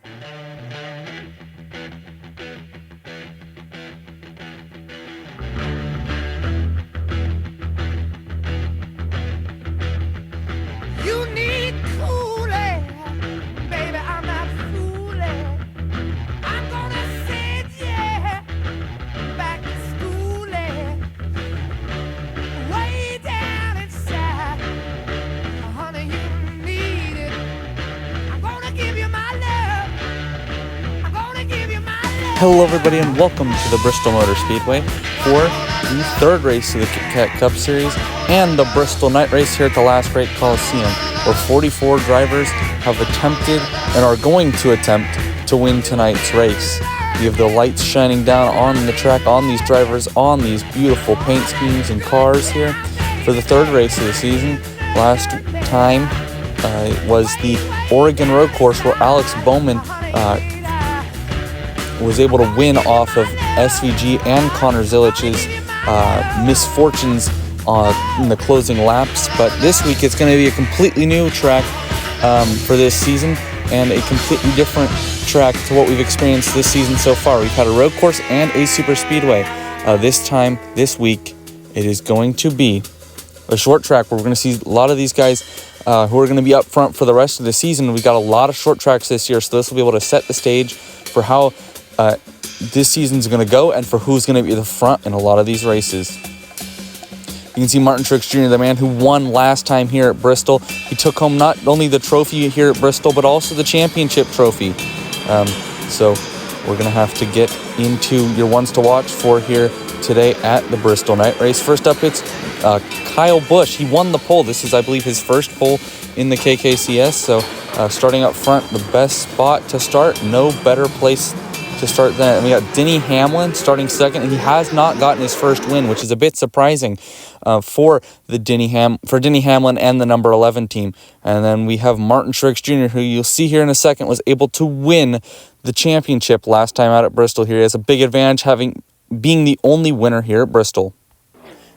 You need cooling, baby, I'm not fooling. I'm gonna send you back to schooling. Way down inside, honey, you need it. I'm gonna give you my love. I'm gonna give you my love. Hello everybody and welcome to the Bristol Motor Speedway for the third race of the KKCS Cup Series and the Bristol Night Race here at the Last Break Coliseum, where 44 drivers have attempted and are going to attempt to win tonight's race. You have the lights shining down on the track, on these drivers, on these beautiful paint schemes and cars here for the third race of the season. Last time was the Oregon Road Course, where Alex Bowman was able to win off of SVG and Connor Zilich's misfortunes in the closing laps. But this week it's going to be a completely new track for this season, and a completely different track to what we've experienced this season so far. We've had a road course and a super speedway. This week, it is going to be a short track where we're going to see a lot of these guys who are going to be up front for the rest of the season. We got a lot of short tracks this year, so this will be able to set the stage for how this season's going to go and for who's going to be the front in a lot of these races. You can see Martin Truex Jr., the man who won last time here at Bristol. He took home not only the trophy here at Bristol, but also the championship trophy. So we're going to have to get into your ones to watch for here today at the Bristol Night Race. First up, it's Kyle Busch. He won the pole. This is, I believe, his first pole in the KKCS. So starting up front, the best spot to start. No better place to start than. And we got Denny Hamlin starting second, and he has not gotten his first win, which is a bit surprising for Denny Hamlin and the number 11 team. And then we have Martin Truex Jr., who you'll see here in a second was able to win the championship last time out at Bristol. Here he has a big advantage, being the only winner here at Bristol.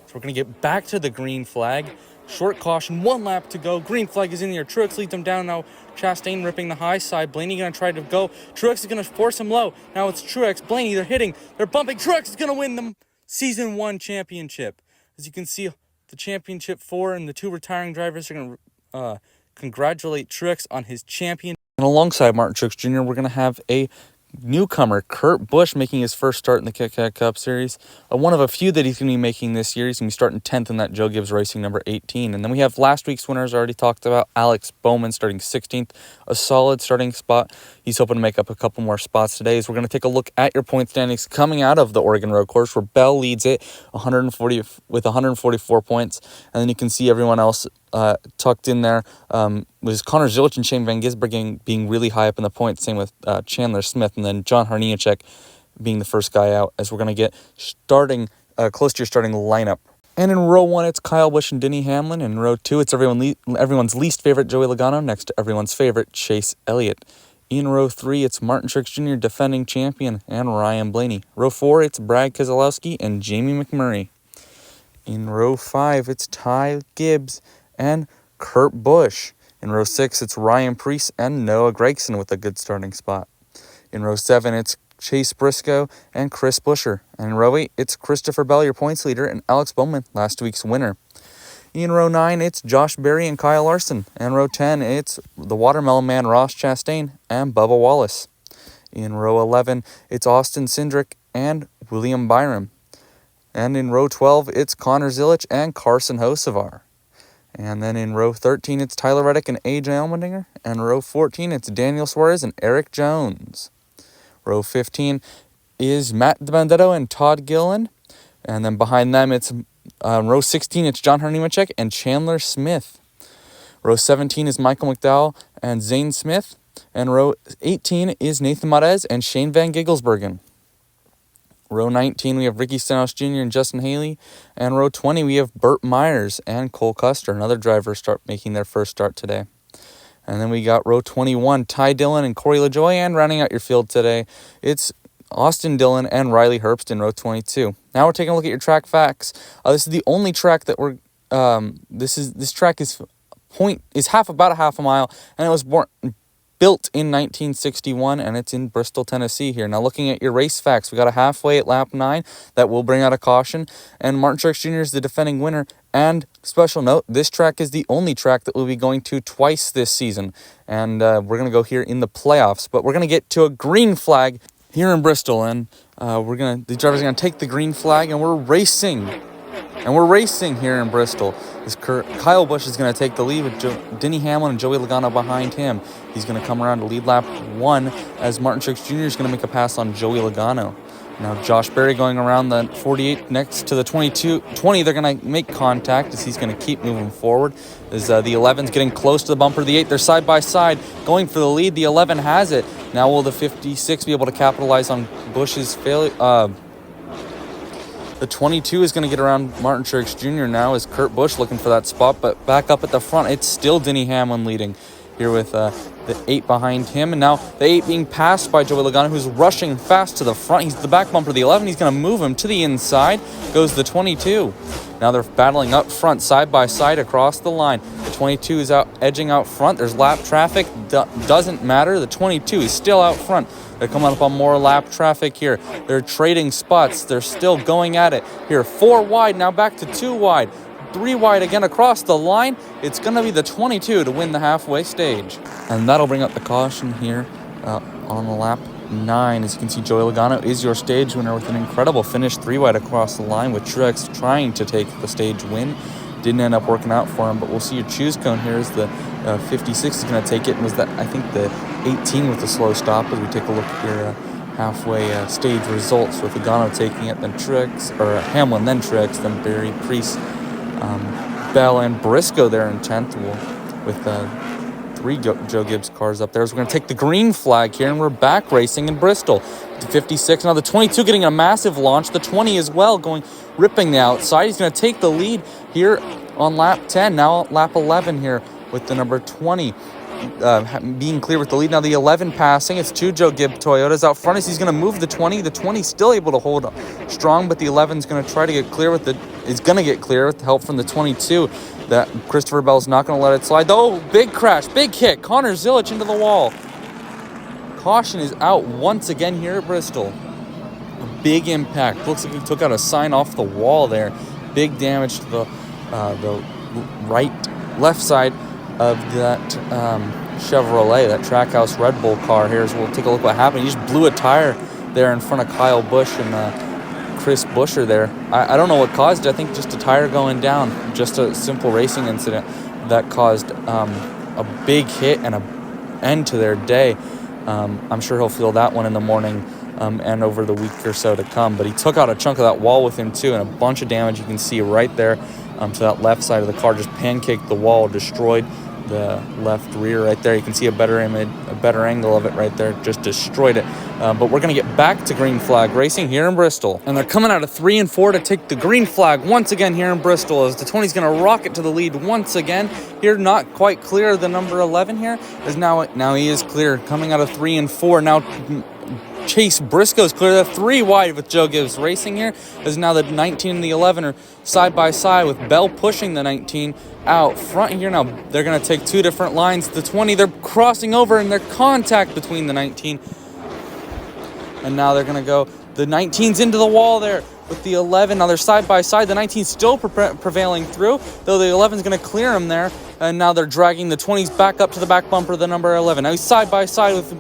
So we're going to get back to the green flag. Short caution, 1 lap to go. Green flag is in the air. Truex leads him down now. Chastain ripping the high side. Blaney going to try to go. Truex is going to force him low. Now it's Truex. Blaney, they're hitting. They're bumping. Truex is going to win the Season 1 championship. As you can see, the championship 4 and the 2 retiring drivers are going to congratulate Truex on his champion. And alongside Martin Truex Jr., we're going to have a newcomer, Kurt Busch, making his first start in the KKCS Cup Series. One of a few that he's going to be making this year. He's going to be starting 10th in that Joe Gibbs Racing number 18. And then we have last week's winners already talked about. Alex Bowman starting 16th, a solid starting spot. He's hoping to make up a couple more spots today. So we're going to take a look at your point standings coming out of the Oregon Road Course, where Bell leads it with 144 points. And then you can see everyone else tucked in there was Connor Zilich and Shane Van Gisbergen being really high up in the points. Same with Chandler Smith, and then John Harniacek being the first guy out, as we're going to get starting close to your starting lineup. And in row 1, it's Kyle Busch and Denny Hamlin. In row 2, it's everyone's least favorite Joey Logano next to everyone's favorite Chase Elliott. In row 3, it's Martin Truex Jr., defending champion, and Ryan Blaney. Row 4, it's Brad Keselowski and Jamie McMurray. In row 5, it's Ty Gibbs and Kurt Busch. In row 6, it's Ryan Preece and Noah Gragson with a good starting spot. In row 7, it's Chase Briscoe and Chris Buescher. And in row 8, it's Christopher Bell, your points leader, and Alex Bowman, last week's winner. In row 9, it's Josh Berry and Kyle Larson. And row 10, it's the Watermelon Man, Ross Chastain, and Bubba Wallace. In row 11, it's Austin Cindric and William Byram. And in row 12, it's Connor Zilich and Carson Hocevar. And then in row 13, it's Tyler Reddick and AJ Allmendinger. And row 14, it's Daniel Suarez and Eric Jones. Row 15 is Matt DiBenedetto and Todd Gilliland. And then behind them, it's row 16, it's John Harniacek and Chandler Smith. Row 17 is Michael McDowell and Zane Smith. And row 18 is Nathan Marez and Shane Van Gigglesbergen. Row 19, we have Ricky Stenhouse Jr. and Justin Haley. And row 20, we have Burt Myers and Cole Custer, another driver making their first start today. And then we got row 21, Ty Dillon and Corey LaJoie. And rounding out your field today, it's Austin Dillon and Riley Herbst in row 22. Now we're taking a look at your track facts. This is the only track that we're this track is about a half a mile, and it was built in 1961, and it's in Bristol, Tennessee here. Now looking at your race facts, we got a halfway at lap 9 that will bring out a caution, and Martin Truex Jr. is the defending winner. And special note, this track is the only track that we'll be going to twice this season, and we're going to go here in the playoffs. But we're going to get to a green flag here in Bristol, and the drivers are going to take the green flag, and we're racing. And we're racing here in Bristol. Kyle Busch is going to take the lead with Denny Hamlin and Joey Logano behind him. He's going to come around to lead lap 1 as Martin Truex Jr. is going to make a pass on Joey Logano. Now Josh Berry going around the 48 next to the 20. They're going to make contact as he's going to keep moving forward. As the 11's getting close to the bumper of the 8. They're side by side going for the lead. The 11 has it. Now will the 56 be able to capitalize on Busch's failure? The 22 is going to get around Martin Truex Jr. now as Kurt Busch looking for that spot, but back up at the front, it's still Denny Hamlin leading here with the 8 behind him. And now the 8 being passed by Joey Logano, who's rushing fast to the front. He's the back bumper of the 11. He's going to move him to the inside. Goes the 22. Now they're battling up front, side by side across the line. The 22 is edging out front. There's lap traffic. Doesn't matter. The 22 is still out front. They're coming up on more lap traffic here. They're trading spots. They're still going at it here. 4 wide, now back to 2 wide. 3 wide again across the line. It's going to be the 22 to win the halfway stage. And that'll bring up the caution here on the lap 9. As you can see, Joey Logano is your stage winner with an incredible finish 3 wide across the line, with Truex trying to take the stage win. Didn't end up working out for him, but we'll see your choose cone here as the 56 is going to take it. And was that, I think, the 18 with the slow stop as we take a look at your halfway stage results, with Logano taking it, then Hamlin, then Truex, then Berry, Priest, Bell, and Briscoe there in 10th, with 3 Joe Gibbs cars up there. So we're going to take the green flag here, and we're back racing in Bristol. The 56, now the 22 getting a massive launch. The 20 as well ripping the outside. He's going to take the lead here on lap 10. Now lap 11 here with the number 20 being clear with the lead. Now the 11 passing. It's 2 Joe Gibbs Toyotas out front as he's going to move the 20. The 20 still able to hold strong, but the 11's going to try to get clear with the help from the 22. That Christopher Bell's not going to let it slide. Oh, big crash, big hit. Connor Zilic into the wall. Caution is out once again here at Bristol. A big impact. Looks like he took out a sign off the wall there. Big damage to the left side of that Chevrolet, that Trackhouse Red Bull car here. So we'll take a look at what happened. He just blew a tire there in front of Kyle Busch and Chris Buescher there. I don't know what caused it. I think just a tire going down. Just a simple racing incident that caused a big hit and an end to their day. I'm sure he'll feel that one in the morning and over the week or so to come. But he took out a chunk of that wall with him too, and a bunch of damage you can see right there to that left side of the car. Just pancaked the wall, destroyed the left rear right there. You can see a better angle of it right there. Just destroyed it. But we're going to get back to green flag racing here in Bristol. And they're coming out of 3 and 4 to take the green flag once again here in Bristol, as the 20's going to rocket to the lead once again. Here, not quite clear. The number 11 here is now he is clear. Coming out of 3 and 4. Now Chase Briscoe's clear. The 3 wide with Joe Gibbs racing here, as now the 19 and the 11 are side by side, with Bell pushing the 19 out front here. Now they're going to take 2 different lines. The 20, they're crossing over, and there's contact between the 19. And now they're going to go, the 19's into the wall there with the 11. Now they're side by side. The 19's still prevailing through, though the 11's going to clear him there. And now they're dragging the 20s back up to the back bumper of the number 11. Now he's side by side with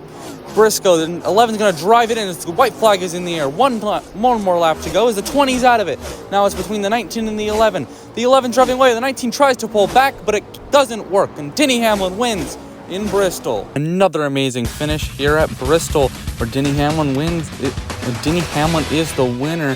Briscoe. The 11's going to drive it in. The white flag is in the air. One more lap to go as the 20's out of it. Now it's between the 19 and the 11. The 11's driving away. The 19 tries to pull back, but it doesn't work. And Denny Hamlin wins in Bristol. Another amazing finish here at Bristol, where Denny Hamlin wins. Denny Hamlin is the winner,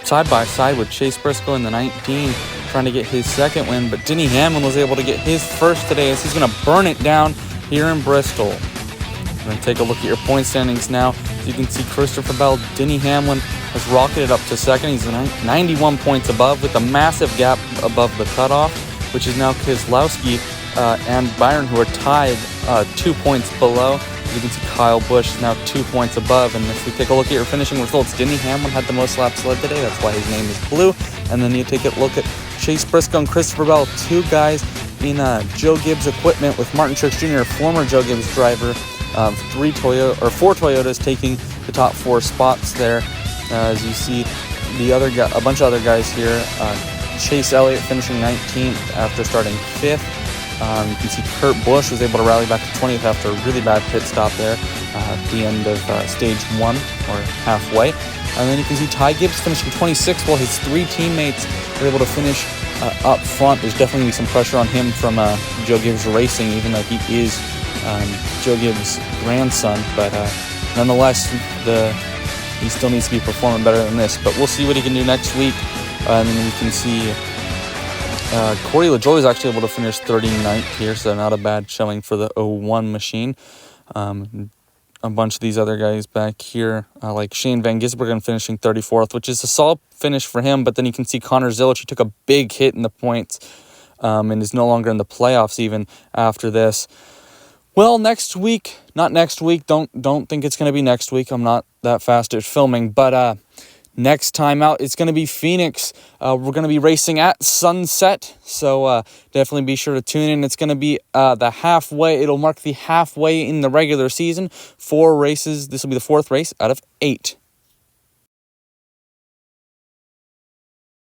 side by side with Chase Briscoe in the 19, trying to get his second win. But Denny Hamlin was able to get his first today, as he's going to burn it down here in Bristol. We're going to take a look at your point standings now. As you can see, Christopher Bell, Denny Hamlin has rocketed up to second. He's 91 points above, with a massive gap above the cutoff, which is now Keselowski and Byron, who are tied 2 points below. As you can see, Kyle Busch is now 2 points above. And if we take a look at your finishing results, Denny Hamlin had the most laps led today. That's why his name is blue. And then you take a look at Chase Briscoe and Christopher Bell, 2 guys in Joe Gibbs equipment with Martin Truex Jr., former Joe Gibbs driver. 4 Toyotas taking the top 4 spots there. As you see, a bunch of other guys here. Chase Elliott finishing 19th after starting 5th. You can see Kurt Busch was able to rally back to 20th after a really bad pit stop there at the end of stage 1, or halfway. And then you can see Ty Gibbs finishing 26th while his 3 teammates were able to finish up front. There's definitely going to be some pressure on him from Joe Gibbs Racing, even though he is Joe Gibbs' grandson. But nonetheless, he still needs to be performing better than this. But we'll see what he can do next week. And then we can see Corey LaJoie is actually able to finish 39th here, so not a bad showing for the 01 machine. A bunch of these other guys back here, like Shane Van Gisbergen finishing 34th, which is a solid finish for him. But then you can see Connor Zilic, who took a big hit in the points and is no longer in the playoffs even after this. Well, not next week. Don't think it's going to be next week. I'm not that fast at filming. But next time out, it's going to be Phoenix. We're going to be racing at sunset, so definitely be sure to tune in. It's going to be it'll mark the halfway in the regular season. 4 races. This will be the 4th race out of 8.